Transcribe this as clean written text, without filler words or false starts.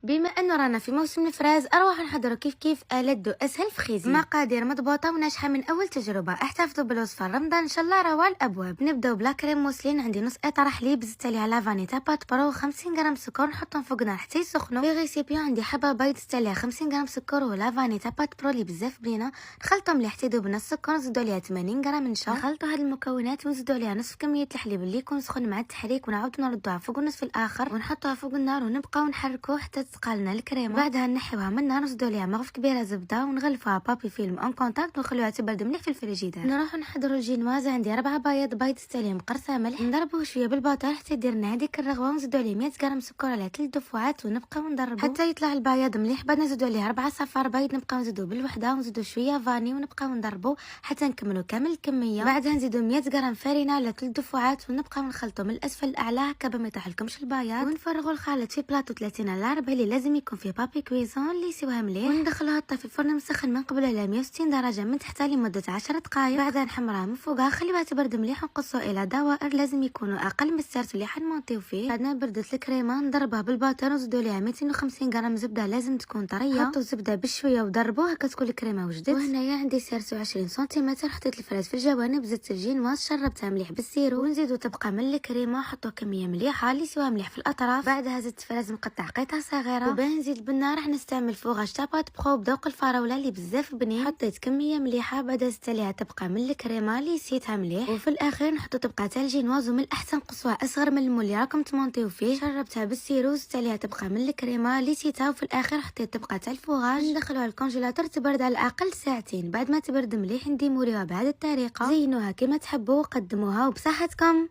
بما انه رانا في موسم الفراز اروح نحضروا كيف ألذ واسهل فخيزي، مقادير مضبوطه وناجحه من اول تجربه. احتفظوا بالوصفه رمضان ان شاء الله راه على الابواب. نبداو بلا كريم موسلين. عندي نص اطار حليب، زدت عليها لافانيتا بات برو 50 غرام سكر، نحطهم فوق نار حتى يسخنوا. في غيسيبيون عندي حبه بيض، زدت عليها 50 غرام سكر ولافانيتا بات برو اللي بزاف بنينه. نخلطهم مليح حتى يذوب السكر، نزيدوا عليها 80 غرام نشا. نخلطوا هاد المكونات ونزيدوا عليها نصف كميه الحليب اللي يكون سخن مع التحريك، ونعاودوا نردوها فوق النصف الاخر ونحطوها فوق النار ونبقاو نحركوه حتى تسقى الكريمه. بعدها نحيوها من النار، نزيدوا عليها مغرف كبيره زبده ونغلفوها بابي فيلم اون كونتاكت ونخلوها تبرد مليح في الفريجيدير. نروحو نحضروا الجينواز. عندي 4 بيض زدت عليهم قرصه ملح، نضربوه شويه بالباطر حتى يدير لنا هذيك الرغوه، ونزيدوا عليه 100 غرام سكر على 3 دفعات ونبقاو نضربو حتى يطلع البياض مليح. بعد نزيدوا عليه 4 صفار بيض، نبقاو نزيدوا بالوحده ونزيدوا شويه فاني ونبقاو نضربو حتى نكملوا كامل الكميه. بعدها نزيدوا 100 غرام فرينه على 3 دفعات ونبقاو نخلطوا من الاسفل لاعلى هكا باش ما يطيحلكمش البياض، ونفرغوا الخليط في بلاطو 30 على 40 اللي لازم يكون فيه بابي كويزون اللي يسويها مليح، وندخلوها في الفرن مسخن من قبل على 160 درجه من تحت لمده 10 دقائق. بعدها نحمرها من فوقها، خليوها تبرد مليح ونقصوا الى دوائر لازم يكونوا اقل من السيرت اللي حنمونطيو فيه. بعدنا بردت الكريمه نضربها بالباطر ونزيدوا ليها 250 غرام زبده لازم تكون طريه. حطوا الزبده بشويه وضربوها كتكون الكريمه وجدت. وهنايا عندي سيرتو 20 سنتيمتر، حطيت الفراز في الجوانب، زدت الجينواز شربتها مليح بالسيرو، ونزيدوا طبقه من الكريمه، حطوا كميه مليحه اللي يسواها مليح في الاطراف. بعدها زدت فراز مقطع قطع صغيره، وباه نزيد بالنار راح نستعمل فوغاج تابات بخو بذوق الفراوله اللي بزاف بنين. حطيت كميه مليحه، بعدها زدت عليها طبقه من الكريمه اللي نسيتها مليح، وفي الاخير نحطوا طبقه تاع الجينواز، ومن الاحسن قصوها اصغر من المول اللي راكم تمونطيو فيه. شربتها بالسيرو، زدت عليها طبقه من الكريمه اللي نسيتها، وفي الاخير حطيت طبقه تاع الفوغاج. ندخلوها الكونجيلاتور تبرد على الاقل ساعتين. بعد ما تبرد مليح نديموريوها بهذه الطريقه. زينوها كما تحبوا وقدموها وبصحتكم.